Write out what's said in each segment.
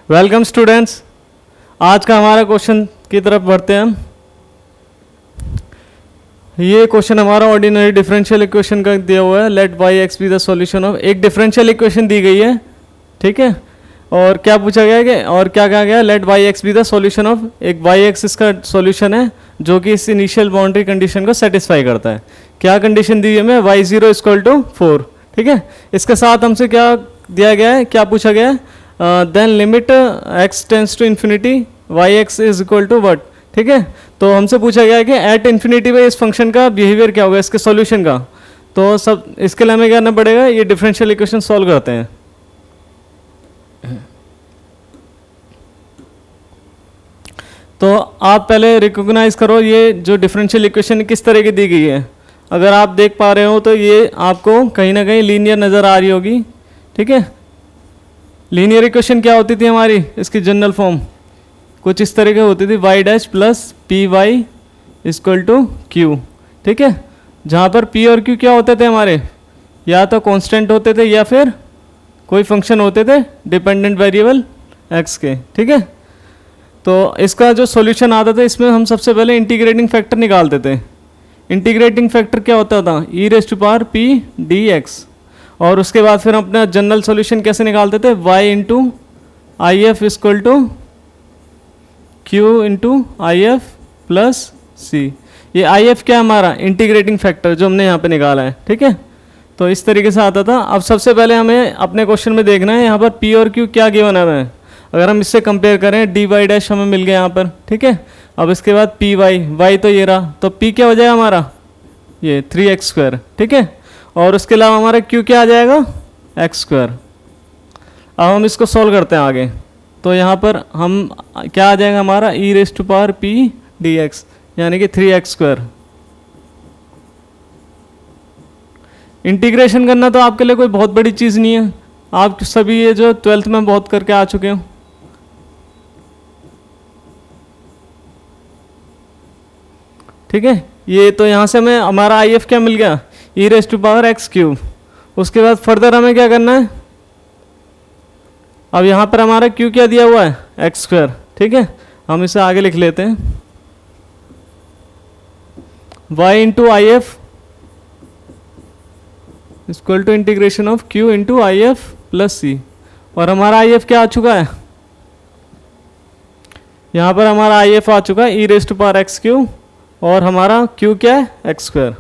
Welcome students. आज का हमारा क्वेश्चन की तरफ बढ़ते हैं हम। ये क्वेश्चन हमारा ऑर्डिनरी डिफरेंशियल इक्वेशन का दिया हुआ है। Let y x be the solution of, एक डिफरेंशियल इक्वेशन दी गई है, ठीक है। और क्या पूछा गया है कि और क्या कहा गया है, let y x be the solution of, एक वाई एक्स इसका सॉल्यूशन है जो कि इस इनिशियल बाउंड्री कंडीशन को सेटिस्फाई करता है। क्या कंडीशन दी है हमें, वाई जीरो इक्वल टू 4, ठीक है। इसके साथ हमसे क्या दिया गया है, क्या पूछा गया है, then limit x tends to infinity y x is equal to what, ठीक है। तो हमसे पूछा गया है कि एट इन्फिनिटी पे इस फंक्शन का बिहेवियर क्या होगा, इसके सॉल्यूशन का। तो सब इसके लिए हमें क्या करना पड़ेगा, ये डिफरेंशियल इक्वेशन सॉल्व करते हैं। तो आप पहले रिकॉग्नाइज करो ये जो डिफरेंशियल इक्वेशन किस तरह की दी गई है। अगर आप देख पा रहे हो तो ये आपको कहीं ना कहीं लीनियर नज़र आ रही होगी, ठीक है। लीनियर इक्वेशन क्या होती थी हमारी, इसकी जनरल फॉर्म कुछ इस तरह की होती थी, y dash plus p y equal to q, ठीक है। जहाँ पर पी और क्यू क्या होते थे हमारे, या तो कांस्टेंट होते थे या फिर कोई फंक्शन होते थे डिपेंडेंट वेरिएबल एक्स के, ठीक है। तो इसका जो सॉल्यूशन आता था इसमें हम सबसे पहले इंटीग्रेटिंग फैक्टर निकालते थे। इंटीग्रेटिंग फैक्टर क्या होता था, e raise to power p d x. और उसके बाद फिर हम अपना जनरल सॉल्यूशन कैसे निकालते थे, y into I F equal to Q into I F plus C. ये आई एफ क्या है हमारा, इंटीग्रेटिंग फैक्टर जो हमने यहाँ पे निकाला है, ठीक है। तो इस तरीके से आता था। अब सबसे पहले हमें अपने क्वेश्चन में देखना है यहाँ पर p और q क्या गिवन है हमें। अगर हम इससे कंपेयर करें डी वाई डैश हमें मिल गया यहाँ पर, ठीक है। अब इसके बाद पी वाई तो ये रहा, तो p क्या हो जाएगा हमारा, ये 3x², ठीक है। और उसके अलावा हमारा q क्या आ जाएगा, x²। अब हम इसको सॉल्व करते हैं आगे। तो यहाँ पर हम क्या आ जाएगा हमारा, e raise to power p dx, यानी कि 3x²। इंटीग्रेशन करना तो आपके लिए कोई बहुत बड़ी चीज़ नहीं है, आप सभी ये जो 12th में बहुत करके आ चुके हो, ठीक है। ये तो यहाँ से हमें हमारा आई एफ क्या मिल गया, ई रेज़ टू पावर x³। उसके बाद फर्दर हमें क्या करना है, अब यहाँ पर हमारा q क्या दिया हुआ है, x², ठीक है। हम इसे आगे लिख लेते हैं, y into I F equal to integration of q into I F plus C. और हमारा आई एफ क्या आ चुका है, यहाँ पर हमारा आई एफ आ चुका है ई रेज़ टू पावर x³, और हमारा q क्या है, x²।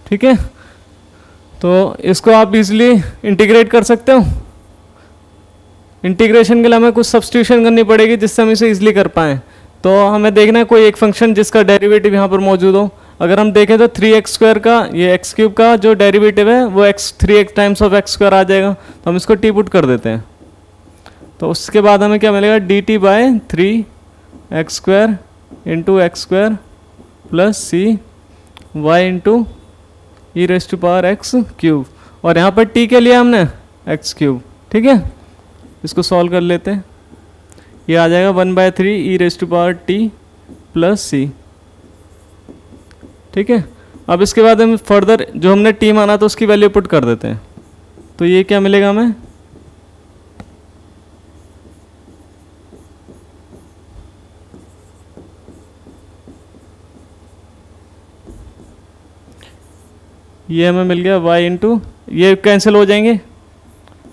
ठीक है। तो इसको आप इजीली इंटीग्रेट कर सकते हो। इंटीग्रेशन के लिए हमें कुछ सब्स्टिट्यूशन करनी पड़ेगी जिससे हम इसे इजीली कर पाएँ। तो हमें देखना है कोई एक फंक्शन जिसका डेरिवेटिव यहाँ पर मौजूद हो। अगर हम देखें तो 3x² का, ये x³ का जो डेरिवेटिव है वो 3x टाइम्स ऑफ x² आ जाएगा। तो हम इसको टी पुट कर देते हैं। तो उसके बाद हमें क्या मिलेगा, dt by 3x² into x² plus c y into e raise to power x³। और यहाँ पर t के लिए हमने x³, ठीक है। इसको सॉल्व कर लेते हैं, ये आ जाएगा 1/3 E raise to power t plus C, ठीक है। अब इसके बाद हम फर्दर जो हमने t माना तो उसकी वैल्यू पुट कर देते हैं। तो ये क्या मिलेगा हमें, ये हमें मिल गया y इंटू, ये कैंसिल हो जाएंगे,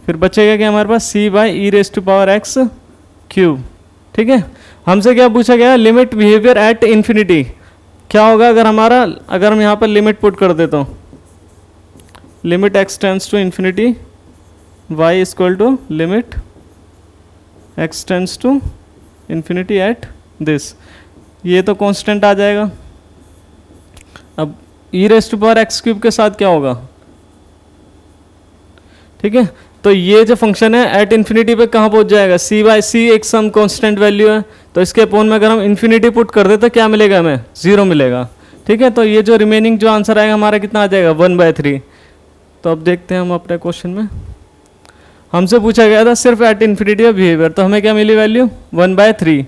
फिर बचेगा कि हमारे पास c by e raise to power x³, ठीक है। हमसे क्या पूछा गया, लिमिट बिहेवियर एट इन्फिनिटी। क्या होगा अगर हम यहाँ पर लिमिट पुट कर देता हूँ, limit x tends to infinity y equal to limit x tends to infinity at this, ये तो कांस्टेंट आ जाएगा। अब ई रेज़ टू पावर x³ के साथ क्या होगा, ठीक है। तो ये जो फंक्शन है एट इन्फिनिटी पे कहाँ पहुँच जाएगा, c बाई सी एक सम कांस्टेंट वैल्यू है, तो इसके अपोन में अगर हम इन्फिनिटी पुट कर दे तो क्या मिलेगा हमें, 0 मिलेगा, ठीक है। तो ये जो रिमेनिंग जो आंसर आएगा हमारा कितना आ जाएगा, 1/3। तो अब देखते हैं हम अपने क्वेश्चन में। हमसे पूछा गया था सिर्फ एट इन्फिनिटी ऑफ बिहेवियर, तो हमें क्या मिली वैल्यू 1/3।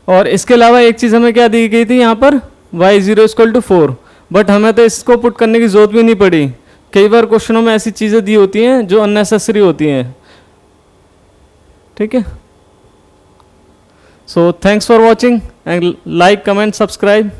और इसके अलावा एक चीज़ हमें क्या दी गई थी यहाँ पर y0 = 4, बट हमें तो इसको पुट करने की ज़रूरत भी नहीं पड़ी। कई बार क्वेश्चनों में ऐसी चीज़ें दी होती हैं जो अननेसेसरी होती हैं, ठीक है। So thanks for watching and like, comment, subscribe.